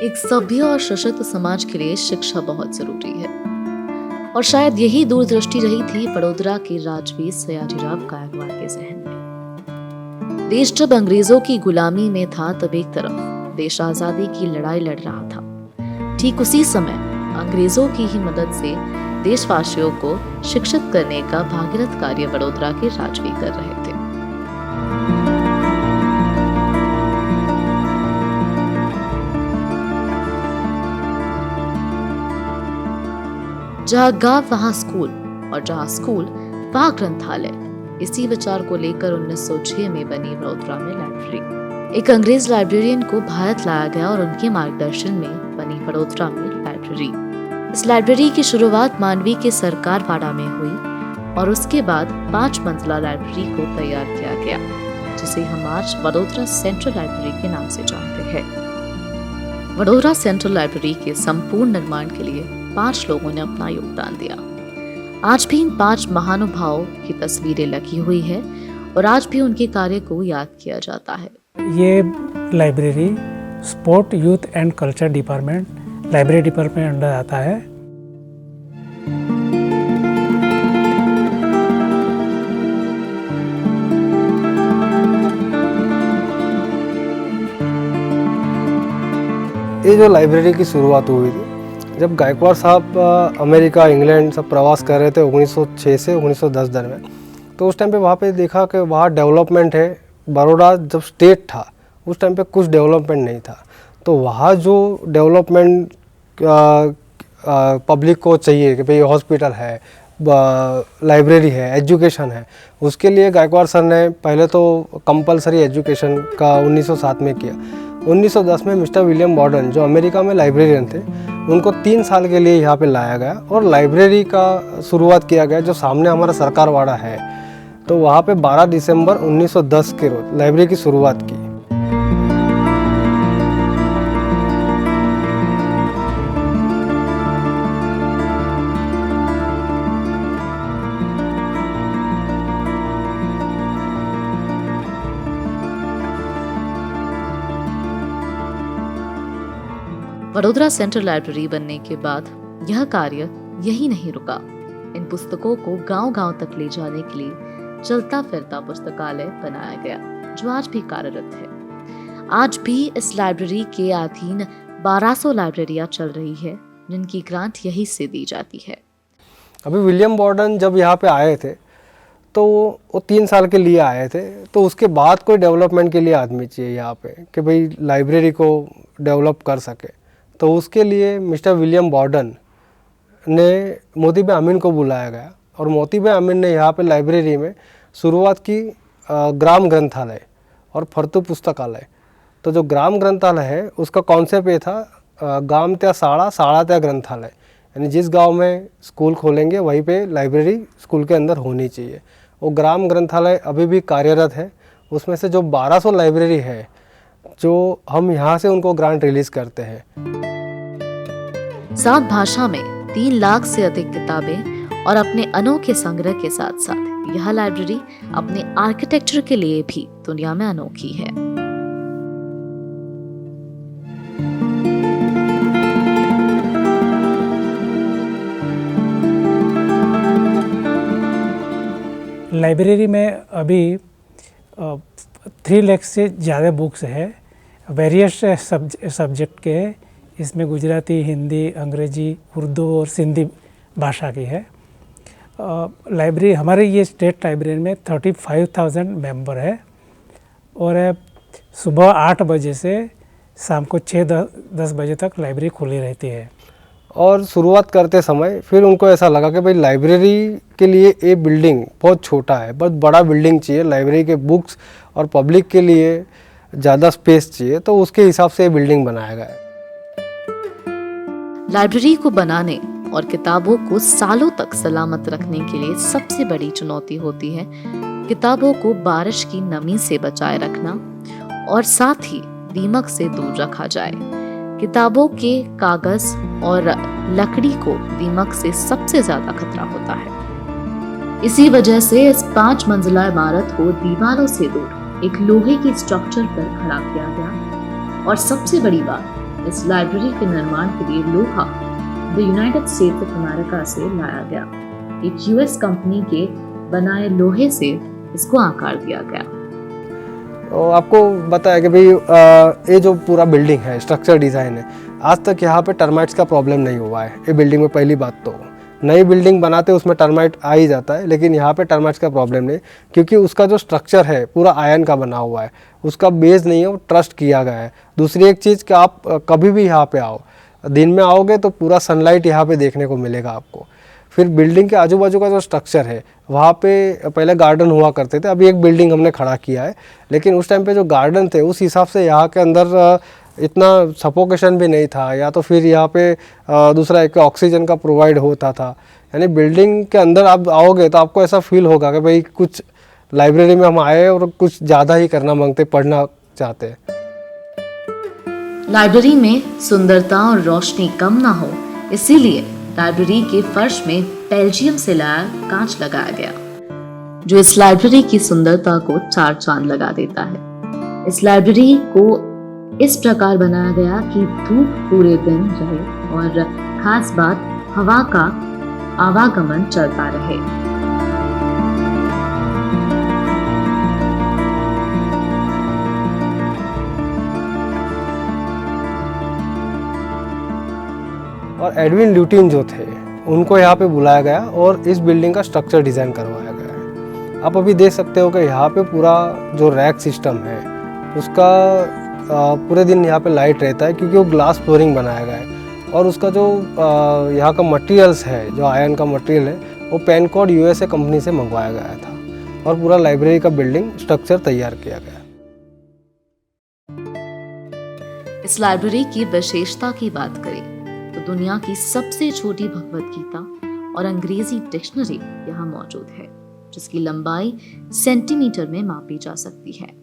एक सभ्य और सशक्त समाज के लिए शिक्षा बहुत जरूरी है और शायद यही दूरदृष्टि रही थी बड़ोदरा के राजवीर सयाजीराव गायकवाड़ के जहन में। देश जब अंग्रेजों की गुलामी में था तब एक तरफ देश आजादी की लड़ाई लड़ रहा था, ठीक उसी समय अंग्रेजों की ही मदद से देशवासियों को शिक्षित करने का भागीरथ कार्य बड़ोदरा के राजवीर कर रहे थे। जहाँ गांव वहाँ स्कूल और जहाँ स्कूल वहाँ ग्रंथालय, इसी विचार को लेकर 1906 में बनी बड़ोदरा में लाइब्रेरी। एक अंग्रेज लाइब्रेरियन को भारत लाया गया और उनके मार्गदर्शन में बनी बड़ोदरा में लाइब्रेरी। इस लाइब्रेरी की शुरुआत मांडवी के सरकार वाड़ा में हुई और उसके बाद 5 मंजिला लाइब्रेरी को तैयार किया गया, जिसे हम आज वडोदरा सेंट्रल लाइब्रेरी के नाम से जानते हैं। वडोदरा सेंट्रल लाइब्रेरी के संपूर्ण निर्माण के लिए 5 लोगों ने अपना योगदान दिया। आज भी इन 5 महानुभावों की तस्वीरें लगी हुई है और आज भी उनके कार्य को याद किया जाता है। ये library sport, youth and culture department, library department under आता है। ये जो लाइब्रेरी की शुरुआत हुई थी जब गायकवाड़ साहब अमेरिका, इंग्लैंड सब प्रवास कर रहे थे 1906 से 1910 दरमियान, तो उस टाइम पे वहाँ पे देखा कि वहाँ डेवलपमेंट है। बड़ौदा जब स्टेट था उस टाइम पे कुछ डेवलपमेंट नहीं था, तो वहाँ जो डेवलपमेंट पब्लिक को चाहिए कि भाई हॉस्पिटल है, लाइब्रेरी है, एजुकेशन है, उसके लिए गायकवाड़ सर ने पहले तो कंपलसरी एजुकेशन का 1907 में किया। 1910 में मिस्टर विलियम बॉर्डन जो अमेरिका में लाइब्रेरियन थे, उनको 3 साल के लिए यहाँ पे लाया गया और लाइब्रेरी का शुरुआत किया गया जो सामने हमारा सरकार वाड़ा है। तो वहाँ पे 12 दिसंबर 1910 के रोज लाइब्रेरी की शुरुआत की। वडोदरा सेंट्रल लाइब्रेरी बनने के बाद यह कार्य यही नहीं रुका। इन पुस्तकों को गांव-गांव तक ले जाने के लिए चलता फिरता पुस्तकालय बनाया गया, जो आज भी कार्यरत है। आज भी इस लाइब्रेरी के अधीन 1200 लाइब्रेरियां चल रही है, जिनकी ग्रांट यही से दी जाती है। अभी विलियम बॉर्डन जब यहाँ पे आए थे तो वो 3 साल के लिए आए थे, तो उसके बाद कोई डेवलपमेंट के लिए आदमी चाहिए यहाँ पे कि भाई लाइब्रेरी को डेवलप कर सके। तो उसके लिए मिस्टर विलियम बॉर्डन ने मोती भाई अमीन को बुलाया गया और मोती भाई अमीन ने यहाँ पे लाइब्रेरी में शुरुआत की ग्राम ग्रंथालय और फर्तु पुस्तकालय। तो जो ग्राम ग्रंथालय है उसका कॉन्सेप्ट ये था, गांव त्या शाळा, शाळा त्या ग्रंथालय, यानी जिस गांव में स्कूल खोलेंगे वहीं पे लाइब्रेरी स्कूल के अंदर होनी चाहिए। वो ग्राम ग्रंथालय अभी भी कार्यरत है। उसमें से जो 1200 लाइब्रेरी है जो हम यहाँ से उनको ग्रांट रिलीज करते हैं। 7 भाषा में 3 लाख से अधिक किताबें और अपने अनोखे संग्रह के साथ साथ यह लाइब्रेरी अपने आर्किटेक्चर के लिए भी दुनिया में अनोखी है। लाइब्रेरी में अभी 3 लाख से ज़्यादा बुक्स है, वेरियस सब्जेक्ट के। इसमें गुजराती, हिंदी, अंग्रेजी, उर्दू और सिंधी भाषा की है। लाइब्रेरी हमारे ये स्टेट लाइब्रेरी में 35,000 मेंबर है और सुबह 8 बजे से शाम को 6-10 बजे तक लाइब्रेरी खुली रहती है। और शुरुआत करते समय फिर उनको ऐसा लगा कि भाई लाइब्रेरी के लिए ये बिल्डिंग बहुत छोटा है, बहुत बड़ा बिल्डिंग चाहिए, लाइब्रेरी के बुक्स और पब्लिक के लिए ज़्यादा स्पेस चाहिए, तो उसके हिसाब से ये बिल्डिंग बनाया गया है। लाइब्रेरी को बनाने और किताबों को सालों तक सलामत रखने के लिए सबसे बड़ी चुनौती होती है किताबों को बारिश की नमी से बचाए रखना और साथ ही दीमक से दूर रखा जाए। किताबों के कागज और लकड़ी को दीमक से सबसे ज्यादा खतरा होता है। इसी वजह से इस 5 मंजिला इमारत को दीवारों से दूर एक लोहे की स्ट्रक्चर पर खड़ा किया गया और सबसे बड़ी बात, इस लाइब्रेरी के निर्माण के लिए लोहा the United states of America से लाया गया। एक यूएस कंपनी के बनाए लोहे से इसको आकार दिया गया। तो आपको बताया कि भाई ये जो पूरा बिल्डिंग है, स्ट्रक्चर डिज़ाइन है, आज तक यहाँ पे टर्माइट्स का प्रॉब्लम नहीं हुआ है ये बिल्डिंग में। पहली बात तो नई बिल्डिंग बनाते उसमें टर्माइट आ ही जाता है, लेकिन यहाँ पे टर्माइट्स का प्रॉब्लम नहीं, क्योंकि उसका जो स्ट्रक्चर है पूरा आयरन का बना हुआ है, उसका बेस नहीं है, वो ट्रस्ट किया गया है। दूसरी एक चीज़ कि आप कभी भी यहाँ पे आओ, दिन में आओगे तो पूरा सनलाइट यहाँ पे देखने को मिलेगा आपको। फिर बिल्डिंग के आजू बाजू का जो स्ट्रक्चर है, वहाँ पे पहले गार्डन हुआ करते थे, अभी एक बिल्डिंग हमने खड़ा किया है, लेकिन उस टाइम पे जो गार्डन थे उस हिसाब से यहाँ के अंदर इतना सफोकेशन भी नहीं था, या तो फिर यहाँ पे दूसरा एक ऑक्सीजन का प्रोवाइड होता था। यानी बिल्डिंग के अंदर आप आओगे तो आपको ऐसा फील होगा कि भाई कुछ लाइब्रेरी में हम आए और कुछ ज़्यादा ही करना मांगते, पढ़ना चाहते हैं। लाइब्रेरी में सुंदरता और रोशनी कम ना हो, इसीलिए लाइब्रेरी के फर्श में बेल्जियम से लाया कांच लगाया गया, जो इस लाइब्रेरी की सुंदरता को चार चांद लगा देता है। इस लाइब्रेरी को इस प्रकार बनाया गया कि धूप पूरे दिन रहे और खास बात हवा का आवागमन चलता रहे। और एडविन ल्यूटिन जो थे उनको यहाँ पे बुलाया गया और इस बिल्डिंग का स्ट्रक्चर डिज़ाइन करवाया गया है। आप अभी देख सकते हो कि यहाँ पे पूरा जो रैक सिस्टम है उसका पूरे दिन यहाँ पे लाइट रहता है, क्योंकि वो ग्लास फ्लोरिंग बनाया गया है। और उसका जो यहाँ का मटेरियल्स है, जो आयरन का मटेरियल है, वो पेनकॉर्ड यूएसए कंपनी से मंगवाया गया था और पूरा लाइब्रेरी का बिल्डिंग स्ट्रक्चर तैयार किया गया। इस लाइब्रेरी की विशेषता की बात करें तो दुनिया की सबसे छोटी भगवत गीता और अंग्रेजी डिक्शनरी यहाँ मौजूद है, जिसकी लंबाई सेंटीमीटर में मापी जा सकती है।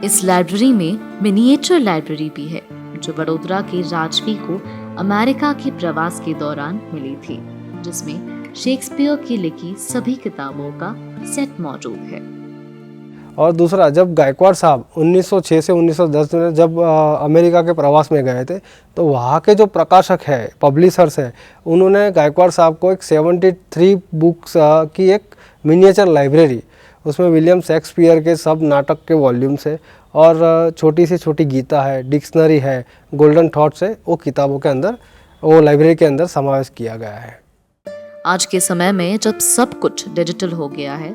इस लाइब्रेरी में मिनिएचर लाइब्रेरी भी है, जो वडोदरा के राजवी को अमेरिका के प्रवास के दौरान मिली थी, जिसमें शेक्सपियर की लिखी सभी किताबों का सेट मौजूद है। और दूसरा, जब गायकवाड़ साहब 1906 से 1910 में जब अमेरिका के प्रवास में गए थे, तो वहाँ के जो प्रकाशक है, पब्लिशर्स है, उन्होंने गायकवाड़ साहब को एक 73 बुक्स की एक मिनिएचर लाइब्रेरी, उसमें विलियम शेक्सपियर के सब नाटक के वॉल्यूम्स है और छोटी से छोटी गीता है, डिक्शनरी है, गोल्डन थॉट्स है, वो किताबों के अंदर, वो लाइब्रेरी के अंदर समावेश किया गया है। आज के समय में जब सब कुछ डिजिटल हो गया है,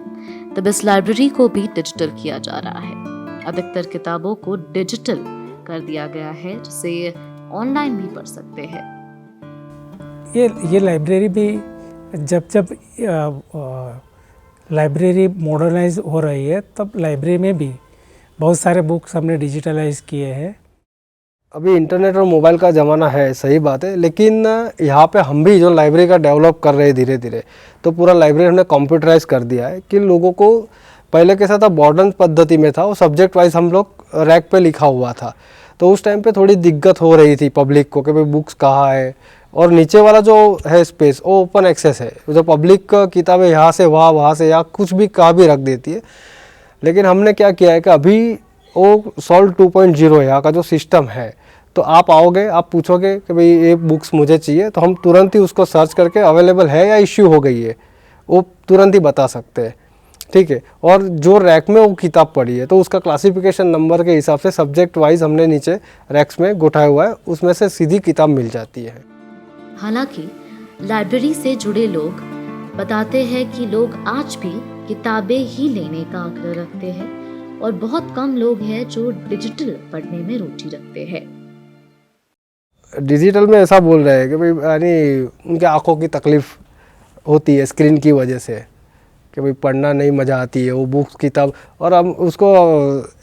तब इस लाइब्रेरी को भी डिजिटल किया जा रहा है। अधिकतर किताबों को डिजिटल कर दिया गया है, जिसे ऑनलाइन भी पढ़ सकते हैं। ये लाइब्रेरी भी जब लाइब्रेरी मॉडर्नाइज हो रही है, तब लाइब्रेरी में भी बहुत सारे बुक्स हमने डिजिटलाइज किए हैं। अभी इंटरनेट और मोबाइल का ज़माना है, सही बात है, लेकिन यहाँ पे हम भी जो लाइब्रेरी का डेवलप कर रहे हैं धीरे धीरे, तो पूरा लाइब्रेरी हमने कंप्यूटराइज कर दिया है कि लोगों को पहले कैसा था, मॉडर्न पद्धति में था, वो सब्जेक्ट वाइज हम लोग रैक पे लिखा हुआ था, तो उस टाइम पे थोड़ी दिक्कत हो रही थी पब्लिक को कि भाई बुक्स कहाँ है, और नीचे वाला जो है स्पेस वो ओपन एक्सेस है, जो पब्लिक किताबें यहाँ से वहाँ से या कुछ भी कहाँ भी रख देती है। लेकिन हमने क्या किया है कि अभी वो सॉल्व 2.0 यहाँ का जो सिस्टम है, तो आप आओगे, आप पूछोगे कि भाई ये बुक्स मुझे चाहिए, तो हम तुरंत ही उसको सर्च करके अवेलेबल है या इश्यू हो गई है वो तुरंत ही बता सकते हैं, ठीक है। और जो रैक में वो किताब पड़ी है, तो उसका क्लासिफिकेशन नंबर के हिसाब से सब्जेक्ट वाइज हमने नीचे रैक्स में गुठाया हुआ है, उसमें से सीधी किताब मिल जाती है। हालांकि लाइब्रेरी से जुड़े लोग बताते हैं कि लोग आज भी किताबें ही लेने का आग्रह रखते हैं और बहुत कम लोग हैं जो डिजिटल पढ़ने में रुचि रखते हैं। डिजिटल में ऐसा बोल रहे हैं कि भाई यानी उनके आंखों की तकलीफ होती है स्क्रीन की वजह से, कि भाई पढ़ना नहीं मज़ा आती है वो बुक्स किताब, और हम उसको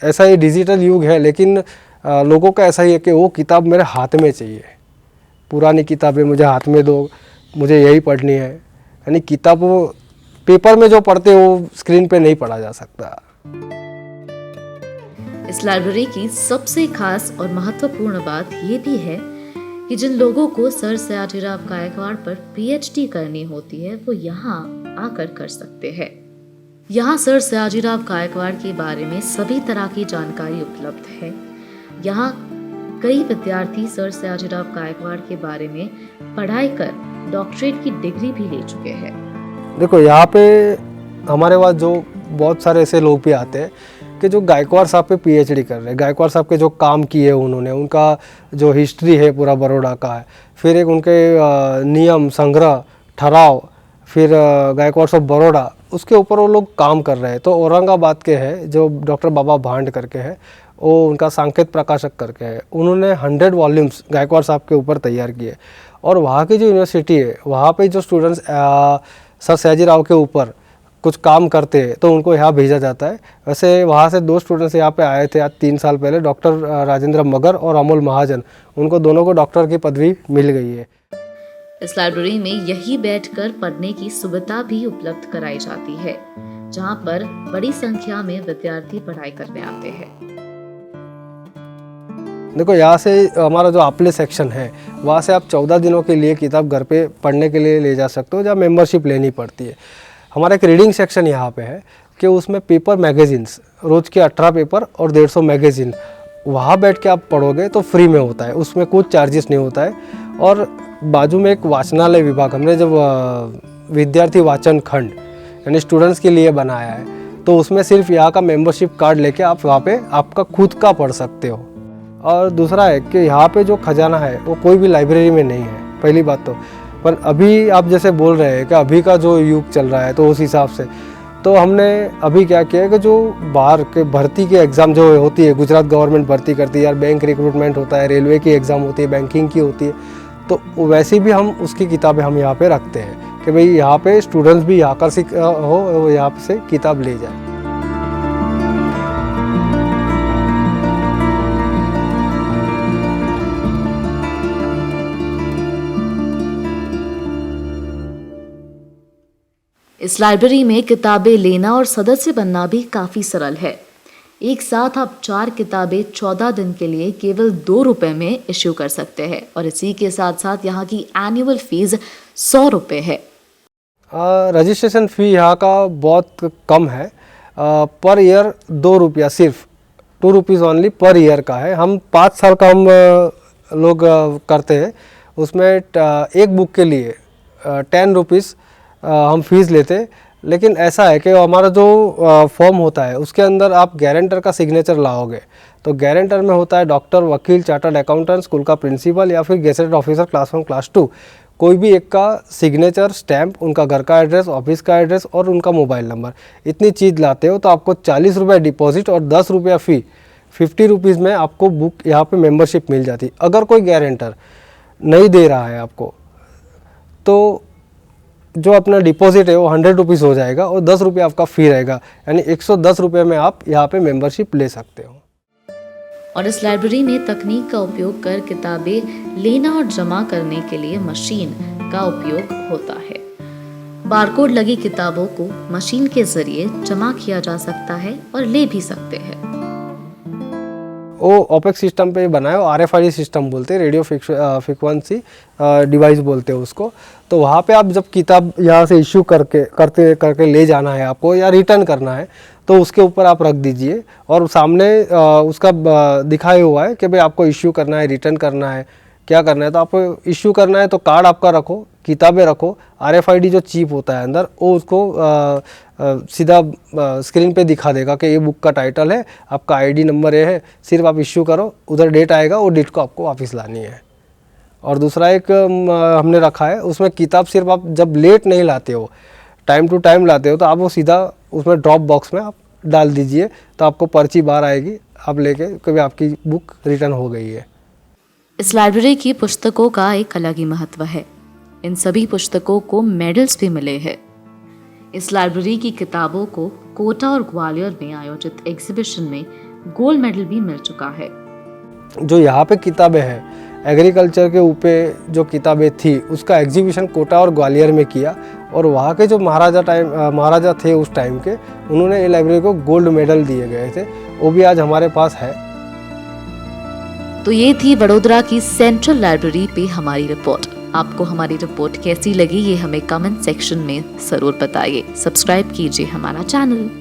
ऐसा ही डिजिटल युग है, लेकिन लोगों का ऐसा ही है कि वो किताब मेरे हाथ में चाहिए, पुरानी किताबें मुझे हाथ में दो, मुझे यही पढ़नी है। यानी किताब वो पेपर में जो पढ़ते वो स्क्रीन पे नहीं पढ़ा जा सकता। इस लाइब्रेरी की सबसे खास और महत्वपूर्ण बात ये भी है कि जिन लोगों को सर सयाजीराव गायकवाड़ पर पीएचडी करनी होती है, वो यहाँ आकर कर सकते हैं। यहाँ सर सयाजीराव गायकवाड़ के बारे में सभी तरह की जानकारी उपलब्ध है। यहाँ कई विद्यार्थी सर सयाजीराव गायकवाड़ के बारे में पढ़ाई कर डॉक्टरेट की डिग्री भी ले चुके हैं। देखो यहाँ पे हमारे पास जो बहुत सारे ऐसे लोग भी आते हैं कि जो गायकवाड़ साहब पे पीएचडी कर रहे हैं, गायकवाड़ साहब के जो काम किए उन्होंने, उनका जो हिस्ट्री है पूरा बड़ौदा का है, फिर एक उनके नियम संग्रह ठहराव, फिर गायकवाड़ ऑफ बड़ौदा, उसके ऊपर वो लोग काम कर रहे हैं। तो औरंगाबाद के हैं जो डॉक्टर बाबा भांड करके है, वो उनका सांकेत प्रकाशक करके है, उन्होंने 100 वॉल्यूम्स गायकवाड़ साहब के ऊपर तैयार किए। और वहाँ की जो यूनिवर्सिटी है, वहाँ पे जो स्टूडेंट्स सर सयाजीराव के ऊपर कुछ काम करते हैं तो उनको यहाँ भेजा जाता है। वैसे वहाँ से 2 स्टूडेंट्स यहाँ पे आए थे आज 3 साल पहले, डॉक्टर राजेंद्र मगर और अमोल महाजन, उनको दोनों को डॉक्टर की पदवी मिल गई है। इस लाइब्रेरी में यही बैठकर पढ़ने की सुविधा भी उपलब्ध कराई जाती है, जहाँ पर बड़ी संख्या में विद्यार्थी पढ़ाई करने आते हैं। देखो यहाँ से हमारा जो आपले सेक्शन है, वहाँ से आप 14 दिनों के लिए किताब घर पे पढ़ने के लिए ले जा सकते हो, जहाँ मेंबरशिप लेनी पड़ती है। हमारा एक रीडिंग सेक्शन यहाँ पे है कि उसमें पेपर मैगजीन्स, रोज़ के 18 पेपर और 150 मैगजीन, वहाँ बैठ के आप पढ़ोगे तो फ्री में होता है, उसमें कुछ चार्जेस नहीं होता है। और बाजू में एक वाचनालय विभाग हमने जब विद्यार्थी वाचन खंड यानी स्टूडेंट्स के लिए बनाया है, तो उसमें सिर्फ यहाँ का मेंबरशिप कार्ड लेके आप वहाँ पे आपका खुद का पढ़ सकते हो। और दूसरा है कि यहाँ पे जो खजाना है वो कोई भी लाइब्रेरी में नहीं है, पहली बात तो। पर अभी आप जैसे बोल रहे हैं कि अभी का जो युग चल रहा है, तो उस हिसाब से तो हमने अभी क्या किया है कि जो बाहर के भर्ती के एग्ज़ाम जो होती है, गुजरात गवर्नमेंट भर्ती करती है, यार बैंक रिक्रूटमेंट होता है, रेलवे की एग्ज़ाम होती है, बैंकिंग की होती है, तो वैसे भी हम उसकी किताबें हम यहाँ पे रखते हैं कि भाई यहाँ पे स्टूडेंट्स भी आकर्षित हो, यहाँ से किताब ले जाए। इस लाइब्रेरी में किताबें लेना और सदस्य बनना भी काफ़ी सरल है। एक साथ आप 4 किताबें 14 दिन के लिए केवल 2 रुपये में इश्यू कर सकते हैं और इसी के साथ साथ यहाँ की एनुअल फीस 100 रुपये है। रजिस्ट्रेशन फ़ी यहाँ का बहुत कम है, पर ईयर 2 रुपया, सिर्फ 2 रुपीज़ ओनली पर ईयर का है। हम 5 साल का हम लोग करते हैं, उसमें एक बुक के लिए 10 रुपीज़ हम फीस लेते। लेकिन ऐसा है कि हमारा जो फॉर्म होता है उसके अंदर आप गारंटर का सिग्नेचर लाओगे, तो गारंटर में होता है डॉक्टर, वकील, चार्टर्ड अकाउंटेंट, स्कूल का प्रिंसिपल या फिर गेजेटेड ऑफिसर क्लास 1 क्लास 2, कोई भी एक का सिग्नेचर, स्टैम्प, उनका घर का एड्रेस, ऑफिस का एड्रेस और उनका मोबाइल नंबर, इतनी चीज़ लाते हो तो आपको 40 रुपये डिपॉजिट और 10 रुपया फ़ी, 50 रुपीज़ में आपको बुक यहाँ पे मेंबरशिप मिल जाती। अगर कोई गारंटर नहीं दे रहा है आपको, तो जो अपना डिपॉजिट है वो 100 रुपीज़ हो जाएगा और 10 रुपये आपका फ़ी रहेगा, यानी 110 रुपये में आप यहाँ पे मेंबरशिप ले सकते हो। और इस लाइब्रेरी में तकनीक का उपयोग कर किताबें लेना और जमा करने के लिए मशीन का उपयोग होता है। बारकोड लगी किताबों को मशीन के जरिए जमा किया जा सकता है और ले भी सकते हैं। वो ओपेक्स सिस्टम पे बना है, वो RFID सिस्टम बोलते हैं, रेडियो फ्रिक्वेंसी डिवाइस बोलते हैं उसको। तो वहाँ पे आप जब किताब यहाँ से इश्यू करके ले जाना है आपको या रिटर्न करना है, तो उसके ऊपर आप रख दीजिए और सामने उसका दिखाया हुआ है कि भाई आपको इश्यू करना है, रिटर्न करना है, क्या करना है। तो आपको इश्यू करना है तो कार्ड आपका रखो, किताबें रखो, RFID जो चिप होता है अंदर, वो उसको सीधा स्क्रीन पे दिखा देगा कि ये बुक का टाइटल है, आपका ID नंबर ये है, सिर्फ आप इश्यू करो, उधर डेट आएगा, वो डेट को आपको वापस लानी है। और दूसरा एक हमने रखा है, उसमें किताब सिर्फ आप जब लेट नहीं लाते हो, टाइम टू टाइम लाते हो, तो आप वो सीधा उसमें ड्रॉप बॉक्स में आप डाल दीजिए, तो आपको पर्ची बाहर आएगी, आप लेके कभी आपकी बुक रिटर्न हो गई है। इस लाइब्रेरी की पुस्तकों का एक अलग ही महत्व है। इन सभी पुस्तकों को मेडल्स भी मिले हैं। इस लाइब्रेरी की किताबों को कोटा और ग्वालियर में आयोजित एग्जीबिशन में गोल्ड मेडल भी मिल चुका है। जो यहाँ पे किताबें हैं, एग्रीकल्चर के ऊपर जो किताबें थी, उसका एग्जीबिशन कोटा और ग्वालियर में किया और वहाँ के जो महाराजा थे उस टाइम के, उन्होंने ये लाइब्रेरी को गोल्ड मेडल दिए गए थे, वो भी आज हमारे पास है। तो ये थी वडोदरा की सेंट्रल लाइब्रेरी पे हमारी रिपोर्ट। आपको हमारी रिपोर्ट कैसी लगी ये हमें कमेंट सेक्शन में जरूर बताइए। सब्सक्राइब कीजिए हमारा चैनल।